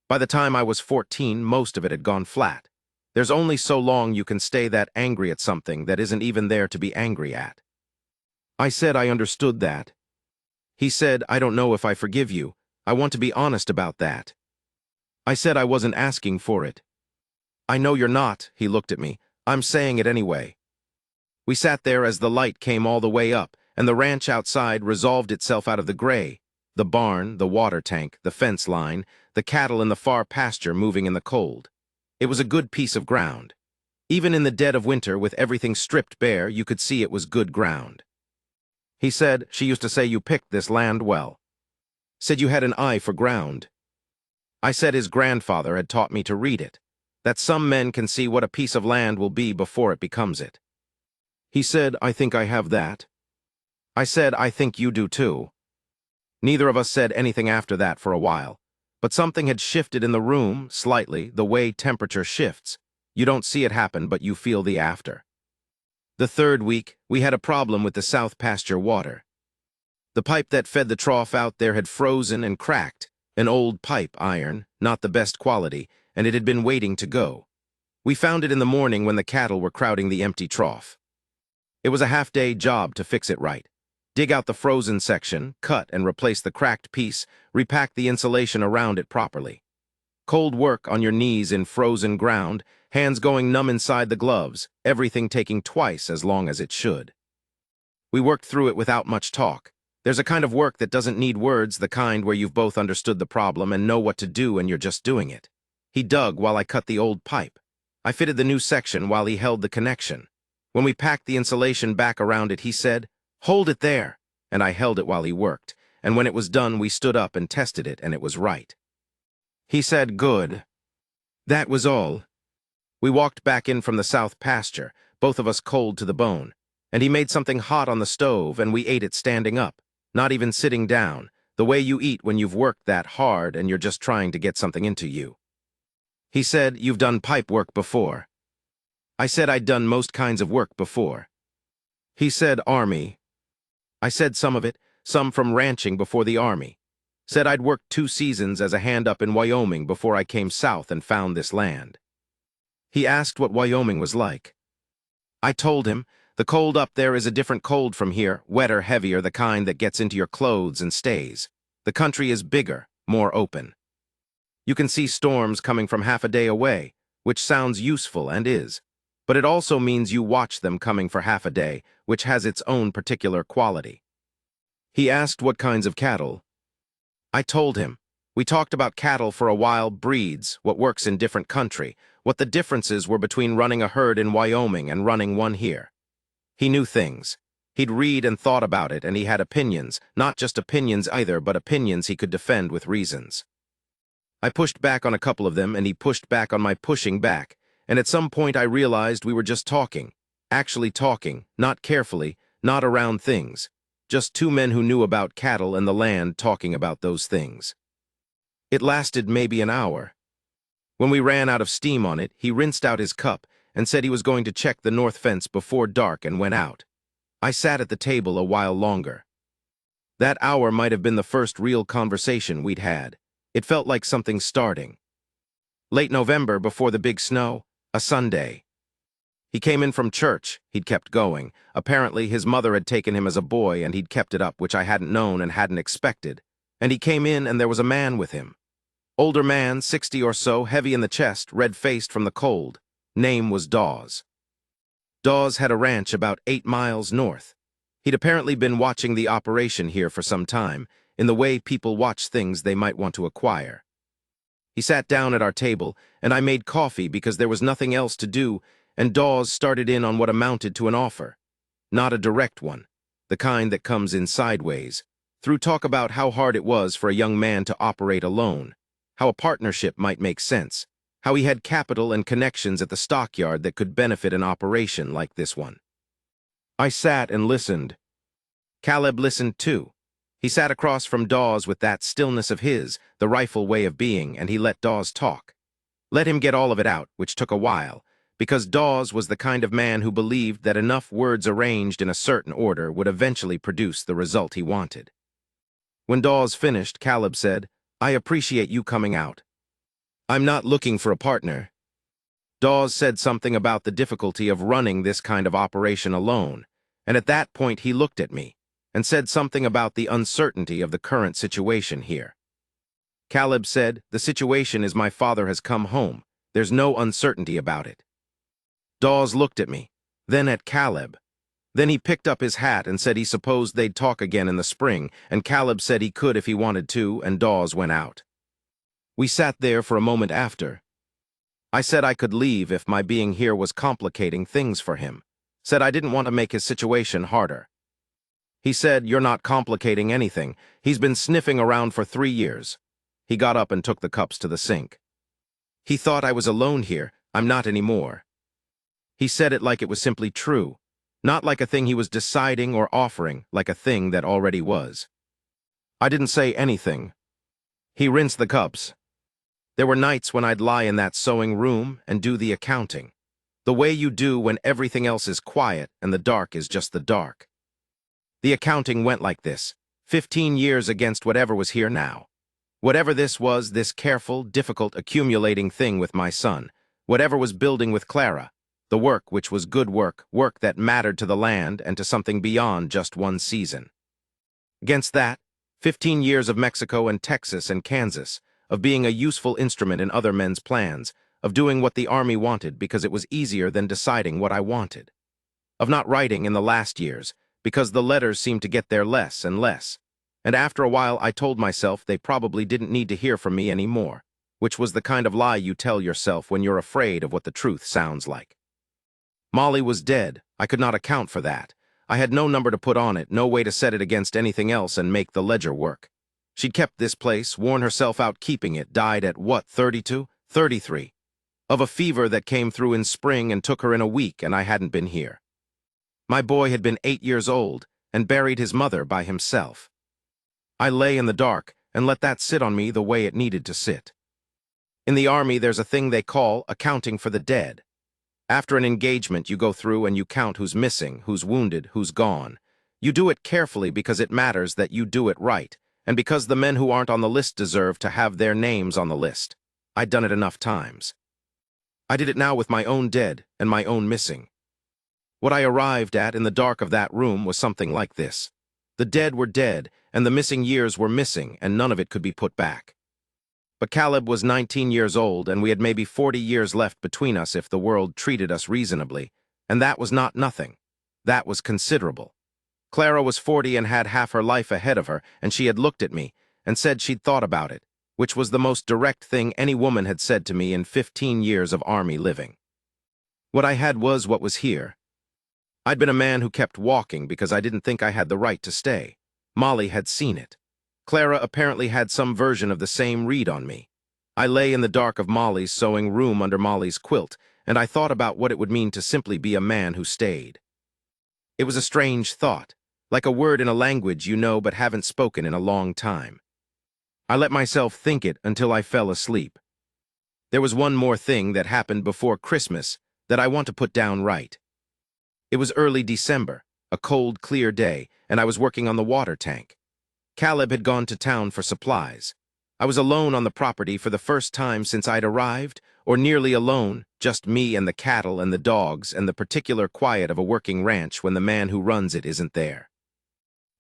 By the time I was 14, most of it had gone flat. There's only so long you can stay that angry at something that isn't even there to be angry at. I said I understood that. He said, "I don't know if I forgive you. I want to be honest about that." I said I wasn't asking for it. "I know you're not," he looked at me. "I'm saying it anyway." We sat there as the light came all the way up, and the ranch outside resolved itself out of the gray. The barn, the water tank, the fence line, the cattle in the far pasture moving in the cold. It was a good piece of ground. Even in the dead of winter, with everything stripped bare, you could see it was good ground. He said, "She used to say you picked this land well. Said you had an eye for ground." I said his grandfather had taught me to read it, that some men can see what a piece of land will be before it becomes it. He said, "I think I have that." I said, "I think you do too." Neither of us said anything after that for a while, but something had shifted in the room, slightly, the way temperature shifts. You don't see it happen, but you feel the after. The third week, we had a problem with the south pasture water. The pipe that fed the trough out there had frozen and cracked, an old pipe iron, not the best quality, and it had been waiting to go. We found it in the morning when the cattle were crowding the empty trough. It was a half-day job to fix it right. Dig out the frozen section, cut and replace the cracked piece, repack the insulation around it properly. Cold work on your knees in frozen ground, hands going numb inside the gloves, everything taking twice as long as it should. We worked through it without much talk. There's a kind of work that doesn't need words, the kind where you've both understood the problem and know what to do and you're just doing it. He dug while I cut the old pipe. I fitted the new section while he held the connection. When we packed the insulation back around it, he said, "Hold it there," and I held it while he worked, and when it was done, we stood up and tested it, and it was right. He said, "Good." That was all. We walked back in from the south pasture, both of us cold to the bone, and he made something hot on the stove, and we ate it standing up, not even sitting down, the way you eat when you've worked that hard and you're just trying to get something into you. He said, "You've done pipe work before." I said I'd done most kinds of work before. He said, "Army." I said some of it, some from ranching before the Army. Said I'd worked 2 seasons as a hand up in Wyoming before I came south and found this land. He asked what Wyoming was like. I told him, the cold up there is a different cold from here, wetter, heavier, the kind that gets into your clothes and stays. The country is bigger, more open. You can see storms coming from half a day away, which sounds useful and is. But it also means you watch them coming for half a day, which has its own particular quality. He asked what kinds of cattle. I told him. We talked about cattle for a while, breeds, what works in different country, what the differences were between running a herd in Wyoming and running one here. He knew things. He'd read and thought about it, and he had opinions, not just opinions either, but opinions he could defend with reasons. I pushed back on a couple of them, and he pushed back on my pushing back, and at some point I realized we were just talking, actually talking, not carefully, not around things, just 2 men who knew about cattle and the land talking about those things. It lasted maybe an hour. When we ran out of steam on it, he rinsed out his cup and said he was going to check the north fence before dark and went out. I sat at the table a while longer. That hour might have been the first real conversation we'd had. It felt like something starting. Late November, before the big snow, a Sunday. He came in from church. He'd kept going. Apparently, his mother had taken him as a boy, and he'd kept it up, which I hadn't known and hadn't expected. And he came in, and there was a man with him. Older man, 60 or so, heavy in the chest, red-faced from the cold. Name was Dawes. Dawes had a ranch about 8 miles north. He'd apparently been watching the operation here for some time, in the way people watch things they might want to acquire. He sat down at our table, and I made coffee because there was nothing else to do, and Dawes started in on what amounted to an offer. Not a direct one, the kind that comes in sideways, through talk about how hard it was for a young man to operate alone, how a partnership might make sense, how he had capital and connections at the stockyard that could benefit an operation like this one. I sat and listened. Caleb listened too. He sat across from Dawes with that stillness of his, the rifle way of being, and he let Dawes talk. Let him get all of it out, which took a while, because Dawes was the kind of man who believed that enough words arranged in a certain order would eventually produce the result he wanted. When Dawes finished, Caleb said, "I appreciate you coming out. I'm not looking for a partner." Dawes said something about the difficulty of running this kind of operation alone, and at that point he looked at me and said something about the uncertainty of the current situation here. Caleb said, "The situation is my father has come home. There's no uncertainty about it." Dawes looked at me, then at Caleb. Then he picked up his hat and said he supposed they'd talk again in the spring, and Caleb said he could if he wanted to, and Dawes went out. We sat there for a moment after. I said I could leave if my being here was complicating things for him. Said I didn't want to make his situation harder. He said, "You're not complicating anything. He's been sniffing around for 3 years. He got up and took the cups to the sink. He thought I was alone here. I'm not anymore. He said it like it was simply true, not like a thing he was deciding or offering, like a thing that already was. I didn't say anything. He rinsed the cups. There were nights when I'd lie in that sewing room and do the accounting, the way you do when everything else is quiet and the dark is just the dark. The accounting went like this, 15 years against whatever was here now. Whatever this was, this careful, difficult, accumulating thing with my son, whatever was building with Clara, The work which was good work, work that mattered to the land and to something beyond just one season. Against that, 15 years of Mexico and Texas and Kansas, of being a useful instrument in other men's plans, of doing what the army wanted because it was easier than deciding what I wanted. Of not writing in the last years, because the letters seemed to get there less and less. And after a while I told myself they probably didn't need to hear from me anymore, which was the kind of lie you tell yourself when you're afraid of what the truth sounds like. Molly was dead. I could not account for that. I had no number to put on it, no way to set it against anything else and make the ledger work. She'd kept this place, worn herself out keeping it, died at what, 32? 33. Of a fever that came through in spring and took her in a week, and I hadn't been here. My boy had been 8 years old and buried his mother by himself. I lay in the dark and let that sit on me the way it needed to sit. In the army, there's a thing they call accounting for the dead. After an engagement, you go through and you count who's missing, who's wounded, who's gone. You do it carefully because it matters that you do it right, and because the men who aren't on the list deserve to have their names on the list. I'd done it enough times. I did it now with my own dead and my own missing. What I arrived at in the dark of that room was something like this. The dead were dead, and the missing years were missing, and none of it could be put back. But Caleb was 19 years old, and we had maybe 40 years left between us if the world treated us reasonably, and that was not nothing. That was considerable. Clara was 40 and had half her life ahead of her, and she had looked at me and said she'd thought about it, which was the most direct thing any woman had said to me in 15 years of army living. What I had was what was here. I'd been a man who kept walking because I didn't think I had the right to stay. Molly had seen it. Clara apparently had some version of the same read on me. I lay in the dark of Molly's sewing room under Molly's quilt, and I thought about what it would mean to simply be a man who stayed. It was a strange thought, like a word in a language you know but haven't spoken in a long time. I let myself think it until I fell asleep. There was one more thing that happened before Christmas that I want to put down right. It was early December, a cold, clear day, and I was working on the water tank. Caleb had gone to town for supplies. I was alone on the property for the first time since I'd arrived, or nearly alone, just me and the cattle and the dogs and the particular quiet of a working ranch when the man who runs it isn't there.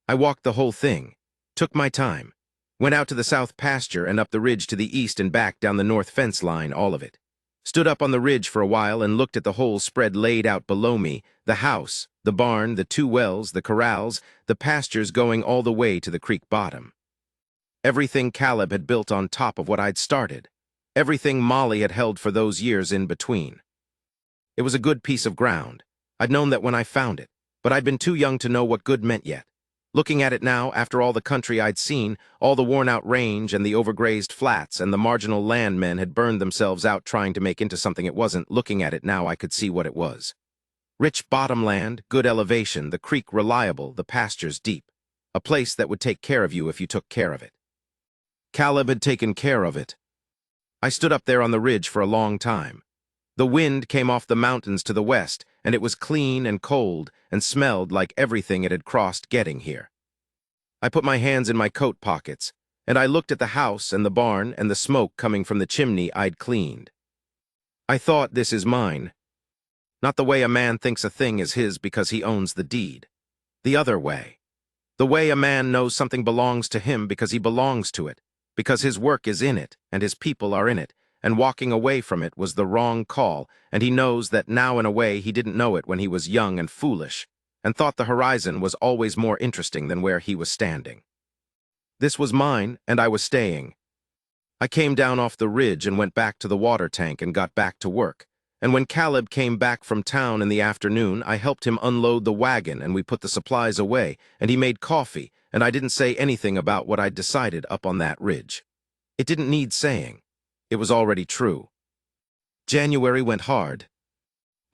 I walked the whole thing, took my time, went out to the south pasture and up the ridge to the east and back down the north fence line, all of it. Stood up on the ridge for a while and looked at the whole spread laid out below me, the house, the barn, the 2 wells, the corrals, the pastures going all the way to the creek bottom. Everything Caleb had built on top of what I'd started. Everything Molly had held for those years in between. It was a good piece of ground. I'd known that when I found it, but I'd been too young to know what good meant yet. Looking at it now, after all the country I'd seen, all the worn-out range and the overgrazed flats and the marginal landmen had burned themselves out trying to make into something it wasn't, looking at it now I could see what it was. Rich bottomland, good elevation, the creek reliable, the pastures deep. A place that would take care of you if you took care of it. Caleb had taken care of it. I stood up there on the ridge for a long time. The wind came off the mountains to the west, and it was clean and cold and smelled like everything it had crossed getting here. I put my hands in my coat pockets, and I looked at the house and the barn and the smoke coming from the chimney I'd cleaned. I thought, this is mine. Not the way a man thinks a thing is his because he owns the deed. The other way. The way a man knows something belongs to him because he belongs to it, because his work is in it and his people are in it, and walking away from it was the wrong call, and he knows that now in a way he didn't know it when he was young and foolish, and thought the horizon was always more interesting than where he was standing. This was mine, and I was staying. I came down off the ridge and went back to the water tank and got back to work, and when Caleb came back from town in the afternoon, I helped him unload the wagon and we put the supplies away, and he made coffee, and I didn't say anything about what I'd decided up on that ridge. It didn't need saying. It was already true. January went hard.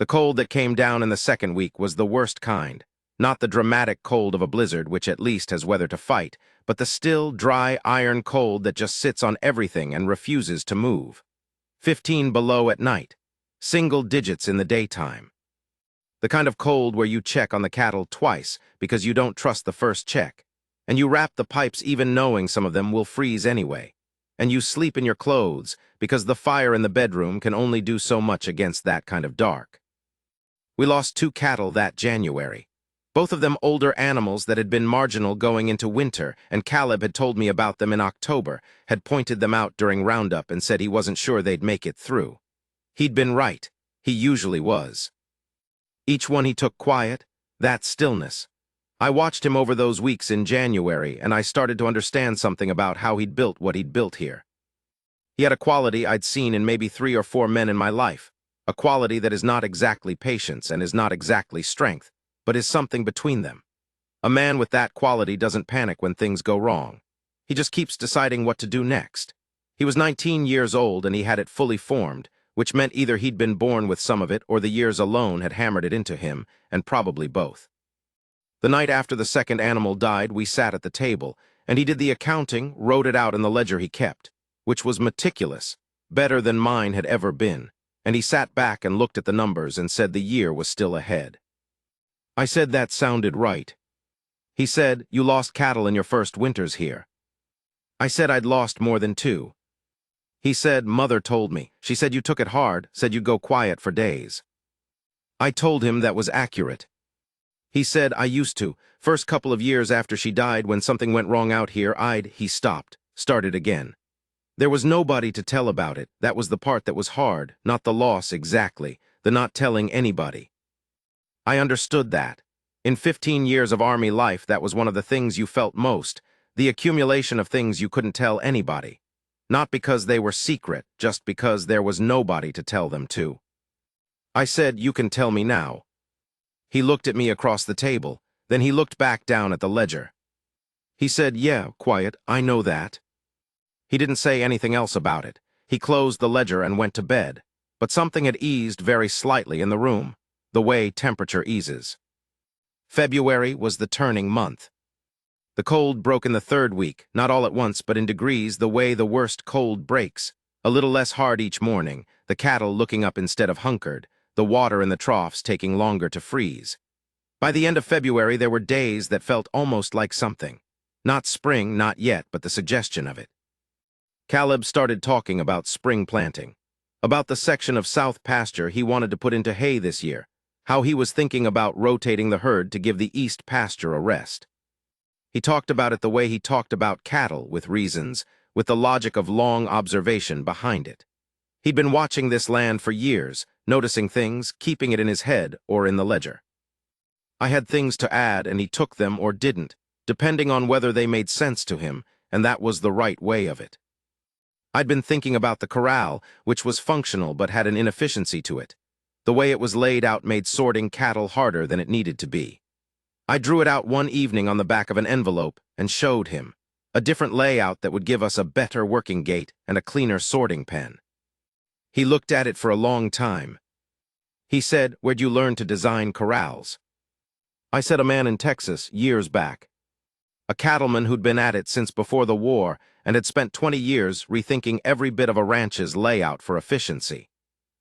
The cold that came down in the second week was the worst kind, not the dramatic cold of a blizzard, which at least has weather to fight, but the still, dry, iron cold that just sits on everything and refuses to move. 15 below at night, single digits in the daytime. The kind of cold where you check on the cattle twice because you don't trust the first check, and you wrap the pipes even knowing some of them will freeze anyway. And you sleep in your clothes because the fire in the bedroom can only do so much against that kind of dark. We lost 2 cattle that January. Both of them older animals that had been marginal going into winter, and Caleb had told me about them in October, had pointed them out during roundup and said he wasn't sure they'd make it through. He'd been right. He usually was. Each one he took quiet, that stillness. I watched him over those weeks in January, and I started to understand something about how he'd built what he'd built here. He had a quality I'd seen in maybe 3 or 4 men in my life, a quality that is not exactly patience and is not exactly strength, but is something between them. A man with that quality doesn't panic when things go wrong. He just keeps deciding what to do next. He was 19 years old and he had it fully formed, which meant either he'd been born with some of it or the years alone had hammered it into him, and probably both. The night after the second animal died, we sat at the table, and he did the accounting, wrote it out in the ledger he kept, which was meticulous, better than mine had ever been, and he sat back and looked at the numbers and said the year was still ahead. I said that sounded right. He said, "You lost cattle in your first winters here." I said I'd lost more than 2. He said, "Mother told me. She said you took it hard, said you'd go quiet for days." I told him that was accurate. He said, "I used to. First couple of years after she died, when something went wrong out here, he stopped, started again. There was nobody to tell about it. That was the part that was hard, not the loss exactly, the not telling anybody." I understood that. In 15 years of Army life, that was one of the things you felt most, the accumulation of things you couldn't tell anybody. Not because they were secret, just because there was nobody to tell them to. I said, "You can tell me now." He looked at me across the table, then he looked back down at the ledger. He said, "Yeah, quiet, I know that." He didn't say anything else about it. He closed the ledger and went to bed, but something had eased very slightly in the room, the way temperature eases. February was the turning month. The cold broke in the 3rd week, not all at once but in degrees, the way the worst cold breaks, a little less hard each morning, the cattle looking up instead of hunkered, the water in the troughs taking longer to freeze. By the end of February, there were days that felt almost like something. Not spring, not yet, but the suggestion of it. Caleb started talking about spring planting, about the section of south pasture he wanted to put into hay this year, how he was thinking about rotating the herd to give the east pasture a rest. He talked about it the way he talked about cattle, with reasons, with the logic of long observation behind it. He'd been watching this land for years, noticing things, keeping it in his head or in the ledger. I had things to add and he took them or didn't, depending on whether they made sense to him, and that was the right way of it. I'd been thinking about the corral, which was functional but had an inefficiency to it. The way it was laid out made sorting cattle harder than it needed to be. I drew it out one evening on the back of an envelope and showed him a different layout that would give us a better working gate and a cleaner sorting pen. He looked at it for a long time. He said, "Where'd you learn to design corrals?" I said, "A man in Texas, years back. A cattleman who'd been at it since before the war and had spent 20 years rethinking every bit of a ranch's layout for efficiency.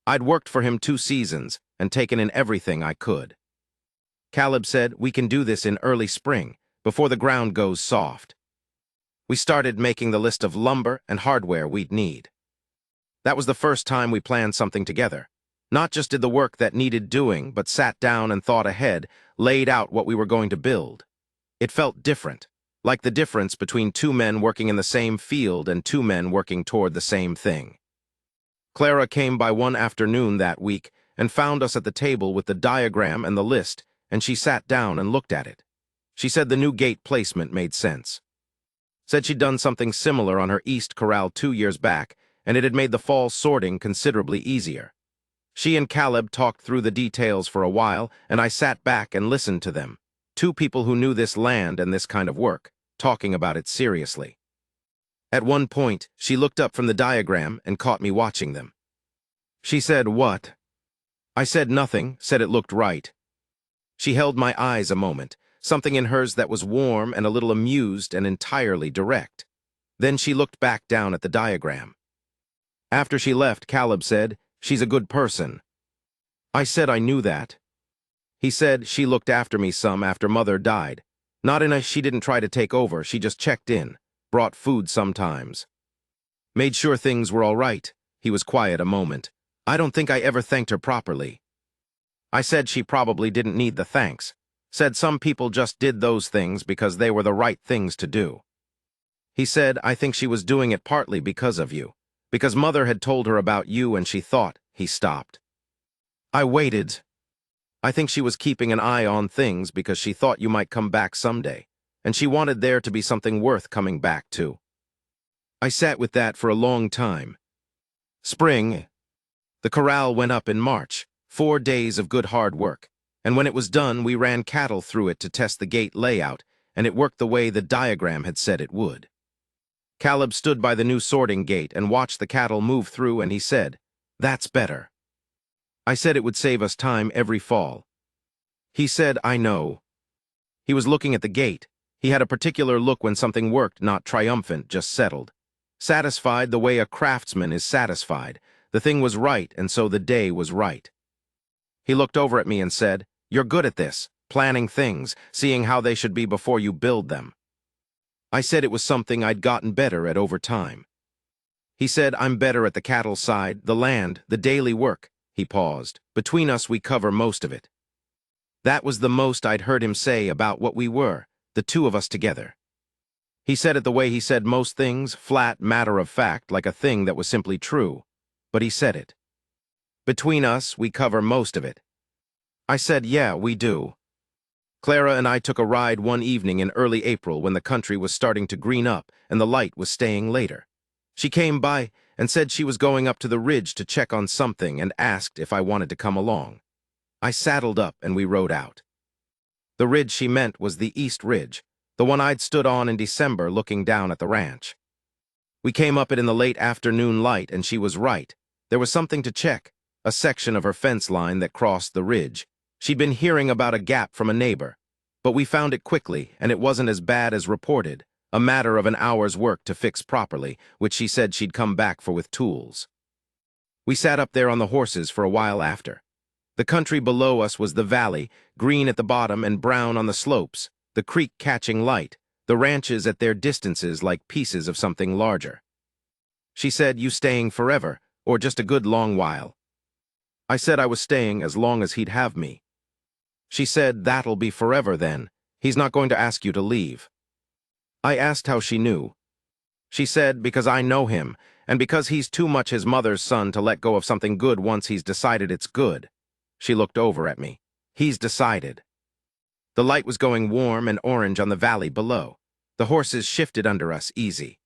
I'd worked for him 2 seasons and taken in everything I could." Caleb said, "We can do this in early spring, before the ground goes soft." We started making the list of lumber and hardware we'd need. That was the first time we planned something together. Not just did the work that needed doing, but sat down and thought ahead, laid out what we were going to build. It felt different, like the difference between 2 men working in the same field and 2 men working toward the same thing. Clara came by one afternoon that week and found us at the table with the diagram and the list, and she sat down and looked at it. She said the new gate placement made sense. Said she'd done something similar on her east corral 2 years back, and it had made the fall sorting considerably easier. She and Caleb talked through the details for a while, and I sat back and listened to them. 2 people who knew this land and this kind of work, talking about it seriously. At one point, she looked up from the diagram and caught me watching them. She said, "What?" I said nothing, said it looked right. She held my eyes a moment, something in hers that was warm and a little amused and entirely direct. Then she looked back down at the diagram. After she left, Caleb said, "She's a good person." I said I knew that. He said she looked after me some after Mother died. Not in a she didn't try to take over, she just checked in, brought food sometimes. Made sure things were all right. He was quiet a moment. I don't think I ever thanked her properly. I said she probably didn't need the thanks. Said some people just did those things because they were the right things to do. He said, I think she was doing it partly because of you. Because Mother had told her about you and she thought. He stopped. I waited. I think she was keeping an eye on things because she thought you might come back someday, and she wanted there to be something worth coming back to. I sat with that for a long time. Spring. The corral went up in March, 4 days of good hard work, and when it was done we ran cattle through it to test the gate layout, and it worked the way the diagram had said it would. Caleb stood by the new sorting gate and watched the cattle move through, and he said, "That's better." I said it would save us time every fall. He said, "I know." He was looking at the gate. He had a particular look when something worked, not triumphant, just settled. Satisfied the way a craftsman is satisfied. The thing was right, and so the day was right. He looked over at me and said, "You're good at this, planning things, seeing how they should be before you build them." I said it was something I'd gotten better at over time. He said, "I'm better at the cattle side, the land, the daily work." He paused. "Between us, we cover most of it." That was the most I'd heard him say about what we were, the two of us together. He said it the way he said most things, flat, matter of fact, like a thing that was simply true. But he said it. "Between us, we cover most of it." I said, "Yeah, we do." Clara and I took a ride one evening in early April when the country was starting to green up and the light was staying later. She came by and said she was going up to the ridge to check on something and asked if I wanted to come along. I saddled up and we rode out. The ridge she meant was the East Ridge, the one I'd stood on in December looking down at the ranch. We came up it in the late afternoon light and she was right. There was something to check, a section of her fence line that crossed the ridge. She'd been hearing about a gap from a neighbor, but we found it quickly and it wasn't as bad as reported, a matter of an hour's work to fix properly, which she said she'd come back for with tools. We sat up there on the horses for a while after. The country below us was the valley, green at the bottom and brown on the slopes, the creek catching light, the ranches at their distances like pieces of something larger. She said, "You staying forever, or just a good long while?" I said I was staying as long as he'd have me. She said, "That'll be forever then. He's not going to ask you to leave." I asked how she knew. She said, "Because I know him, and because he's too much his mother's son to let go of something good once he's decided it's good." She looked over at me. "He's decided." The light was going warm and orange on the valley below. The horses shifted under us, easy.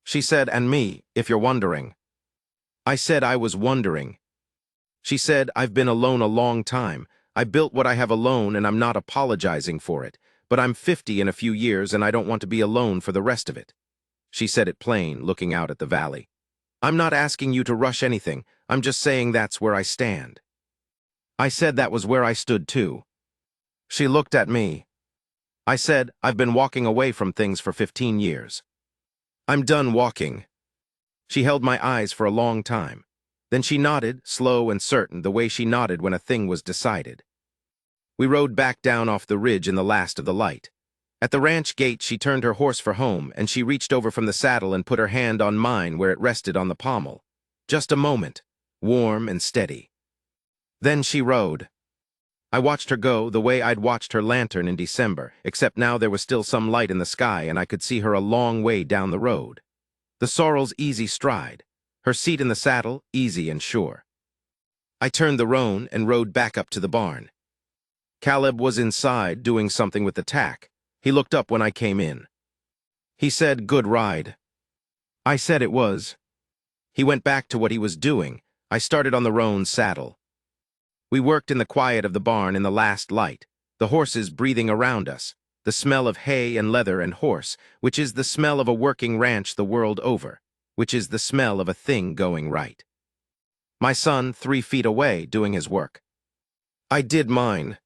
She said, "And me, if you're wondering." I said I was wondering. She said, "I've been alone a long time. I built what I have alone and I'm not apologizing for it, but I'm 50 in a few years and I don't want to be alone for the rest of it." She said it plain, looking out at the valley. "I'm not asking you to rush anything. I'm just saying that's where I stand." I said that was where I stood too. She looked at me. I said, "I've been walking away from things for 15 years. I'm done walking." She held my eyes for a long time. Then she nodded, slow and certain, the way she nodded when a thing was decided. We rode back down off the ridge in the last of the light. At the ranch gate, she turned her horse for home, and she reached over from the saddle and put her hand on mine where it rested on the pommel. Just a moment, warm and steady. Then she rode. I watched her go the way I'd watched her lantern in December, except now there was still some light in the sky and I could see her a long way down the road. The sorrel's easy stride. Her seat in the saddle, easy and sure. I turned the roan and rode back up to the barn. Caleb was inside doing something with the tack. He looked up when I came in. He said, "Good ride." I said it was. He went back to what he was doing. I started on the roan's saddle. We worked in the quiet of the barn in the last light, the horses breathing around us, the smell of hay and leather and horse, which is the smell of a working ranch the world over, which is the smell of a thing going right. My son 3 feet away doing his work. I did mine.